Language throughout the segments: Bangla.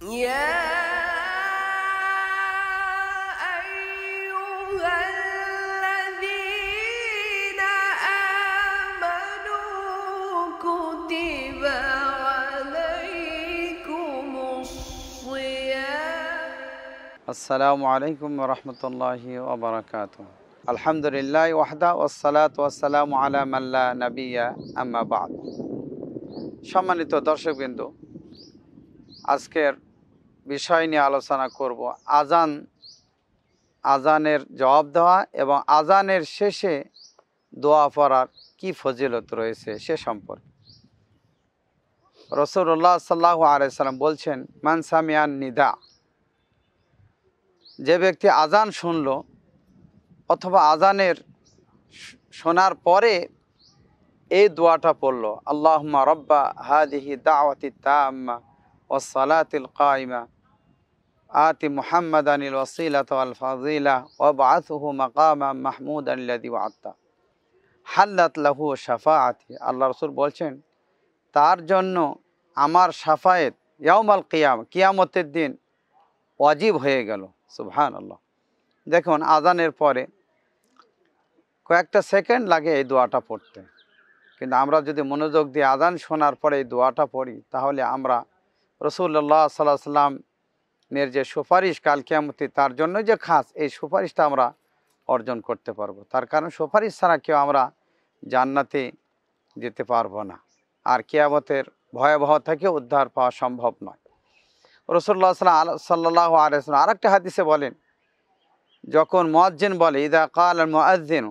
يا أيها الذين آمنوا كتب عليكم الصيام আসসালামু আলাইকুম রহমতুল্লাহি ওবরাকাতুহ। আলহামদুলিল্লাহ ওয়াহদা ওয়াসসালাতু ওয়াসসালামু আলা মান লা নাবিয়্যা আম্মা বা'দ। সম্মানিত দর্শকবৃন্দ, আজকের বিষয় নিয়ে আলোচনা করব আজানের জবাব দেওয়া এবং আজানের শেষে দোয়া পড়ার কি ফজিলত রয়েছে সে সম্পর্কে। রাসূলুল্লাহ সাল্লাল্লাহু আলাইহি সাল্লাম বলছেন, মান সামিআন নিদা, যে ব্যক্তি আজান শুনল অথবা আজানের শোনার পরে এই দোয়াটা পড়ল, আল্লাহুম্মা রব্বা হাদিহি দাওয়াতি তাম্মা ওয়াস সালাতিল কাইমা আতি মুহাম্মাদানিল ওয়াসিলাতা ওয়াল ফাযিলা ওয়াবআথহু মাকামান মাহমুদান আল্লাযী ওয়া'আদতা হাল্লাত লাহু শাফাআতি। আল্লাহ রাসূল বলছেন, তার জন্য আমার শাফায়েত ইয়াউমাল কিয়ামতের দিন ওয়াজিব হয়ে গেল। সুবহানাল্লাহ। দেখুন, আজানের পরে কয়েকটা সেকেন্ড লাগে এই দোয়াটা পড়তে, কিন্তু আমরা যদি মনোযোগ দিয়ে আজান শোনার পরে এই দোয়াটা পড়ি, তাহলে আমরা রাসূলুল্লাহ সাল্লাল্লাহু আলাইহি সাল্লামের যে সুপারিশ কাল কিয়ামতে, তার জন্য যে খাস, এই সুপারিশটা আমরা অর্জন করতে পারবো। তার কারণ সুপারিশ ছাড়া কেউ আমরা জান্নাতে যেতে পারবো না, আর কিয়ামতের ভয়াবহ থেকে উদ্ধার পাওয়া সম্ভব নয়। রাসূলুল্লাহ সাল্লাল্লাহু আলাইহি ওয়াসাল্লাম আরেকটা হাদিসে বলেন, যখন মুয়াজ্জিন বলে, ইদা কাল আল মুয়াজ্জিনু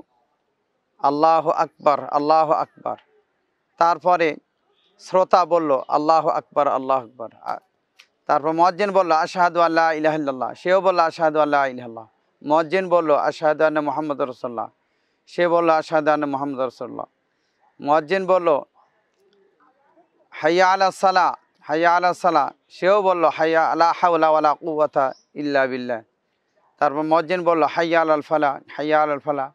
আল্লাহু আকবার আল্লাহু আকবার, তারপরে শ্রোতা বলল আল্লাহু আকবার আল্লাহু আকবার, তারপর মুয়াজ্জিন বলল আশহাদু আল্লা ইলাহা ইল্লাল্লাহ, সেও বলল আশহাদু আল্লা ইলাহা ইল্লাল্লাহ। মুয়াজ্জিন বলল আশহাদু আন্না মুহাম্মাদুর রাসূলুল্লাহ, সে বলল আশহাদু আন্না মুহাম্মাদুর রাসূলুল্লাহ। মুয়াজ্জিন বলল হাইয়া আলা সালাহ, হাইয়া আলা সালাহ, সেও বলল হাইয়া আলা হাওলা ওয়ালা কুওয়াতা ইল্লা বিল্লাহ। তারপর মুয়াজ্জিন বলল হাইয়া আলাল ফালাহ, হাইয়া আলাল ফালাহ।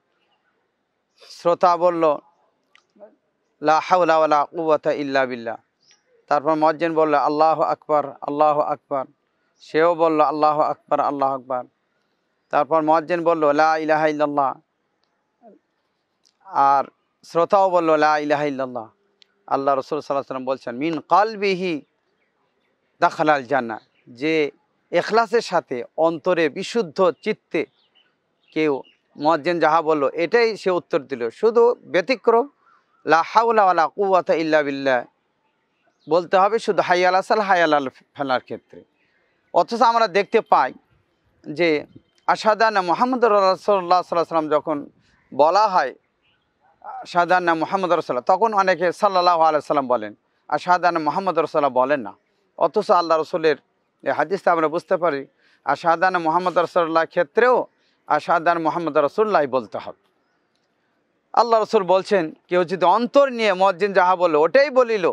শ্রোতা বলল লা হাওলা ওয়ালা কুওয়াতা ইল্লা বিল্লাহ। তারপর মুয়াজ্জিন বলল আল্লাহু আকবার আল্লাহু আকবার, সেও বলল আল্লাহু আকবার আল্লাহু আকবার। তারপর মুয়াজ্জিন বলল লা ইলাহা ইল্লাল্লাহ, আর শ্রোতাও বলল লা ইলাহা ইল্লাল্লাহ। আল্লাহ রাসূল সাল্লাল্লাহু আলাইহি ওয়াসাল্লাম বলছেন, মিন কালবিহি দাখালাল জান্নাহ, যে ইখলাসের সাথে অন্তরে বিশুদ্ধ চিত্তে কেউ মুয়াজ্জিন যাহা বলল এটাই সে উত্তর দিল, শুধু ব্যতিক্রম লা হাওলা ওয়ালা কুওয়াতা ইল্লা বিল্লাহ বলতে হবে শুধু হাইয়া আলা সালাহ হাইয়া আলাল ফালাহর ক্ষেত্রে। অথচ আমরা দেখতে পাই যে আশহাদু আন্না মুহাম্মাদুর রাসূলুল্লাহ সাল্লাল্লাহু আলাইহি ওয়াসাল্লাম যখন বলা হয় আশহাদু আন্না মুহাম্মাদুর রাসূলুল্লাহ, তখন অনেকে সাল্লাল্লাহু আলাইহি ওয়াসাল্লাম বলেন, আশহাদু আন্না মুহাম্মাদুর রাসূলুল্লাহ বলেন না। অথচ আল্লাহ রসুলের এই হাদিসটা আমরা বুঝতে পারি আশহাদু আন্না মুহাম্মাদুর রাসূলুল্লাহ ক্ষেত্রেও আশহাদু আন্না মুহাম্মাদুর রাসূলুল্লাহ বলতে হবে। আল্লাহ রসুল বলছেন, কেউ যদি অন্তর নিয়ে মুয়াজ্জিন যাহা বলল ওটাই বলিল,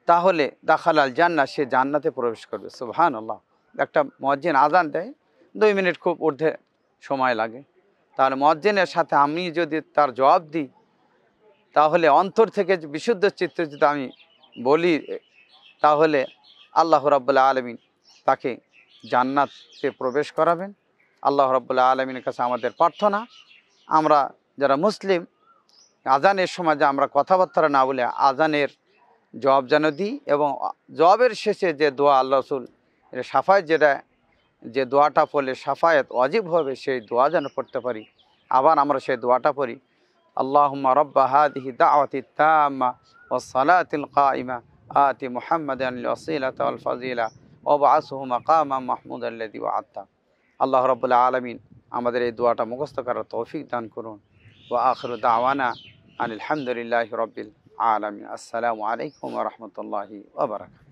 তাহলে দাখালাল জান্নাহ, সে জান্নাতে প্রবেশ করবে। সুবহানাল্লাহ। একটা মুয়াজ্জিন আজান দেয় 2 মিনিট খুব ঊর্ধ্বে সময় লাগে, তাহলে মুয়াজ্জিনের সাথে আমি যদি তার জবাব দিই, তাহলে অন্তর থেকে বিশুদ্ধ চিত্তে যদি আমি বলি, তাহলে আল্লাহ রাব্বুল আলামিন তাকে জান্নাতে প্রবেশ করাবেন। আল্লাহ রাব্বুল আলামিনের কাছে আমাদের প্রার্থনা, আমরা যারা মুসলিম আজানের সময় যে আমরা কথাবার্তা না বলে আজানের জবাব যেন দিই, এবং জবাবের শেষে যে দোয়া আল্লাহ রাসূল এর শাফায়াত, যেটা যে দোয়াটা পড়লে শাফায়াত ওয়াজিব হবে, সেই দোয়া যেন পড়তে পারি। আবার আমরা সেই দোয়াটা পড়ি, আল্লাহুম্মা রব্বা হাদিহি দাওয়াতি তাম্মা ওয়াস সালাতিল কাইমা আতি মুহাম্মাদানিল ওয়াসিলাতা ওয়াল ফাযিলা ওয়াবআসহু মাকামান মাহমুদান আল্লাযী ওয়া'আদতা। আল্লাহ রাব্বুল আলামিন আমাদের এই দোয়াটা মুখস্থ করার তৌফিক দান করুন। ওয়া আখিরু দাওয়ানা আনিল হামদুলিল্লাহি রাব্বিল আলামিন। আসসালামু আলাইকুম ওয়া রাহমাতুল্লাহি ওয়া বারাকাতুহু।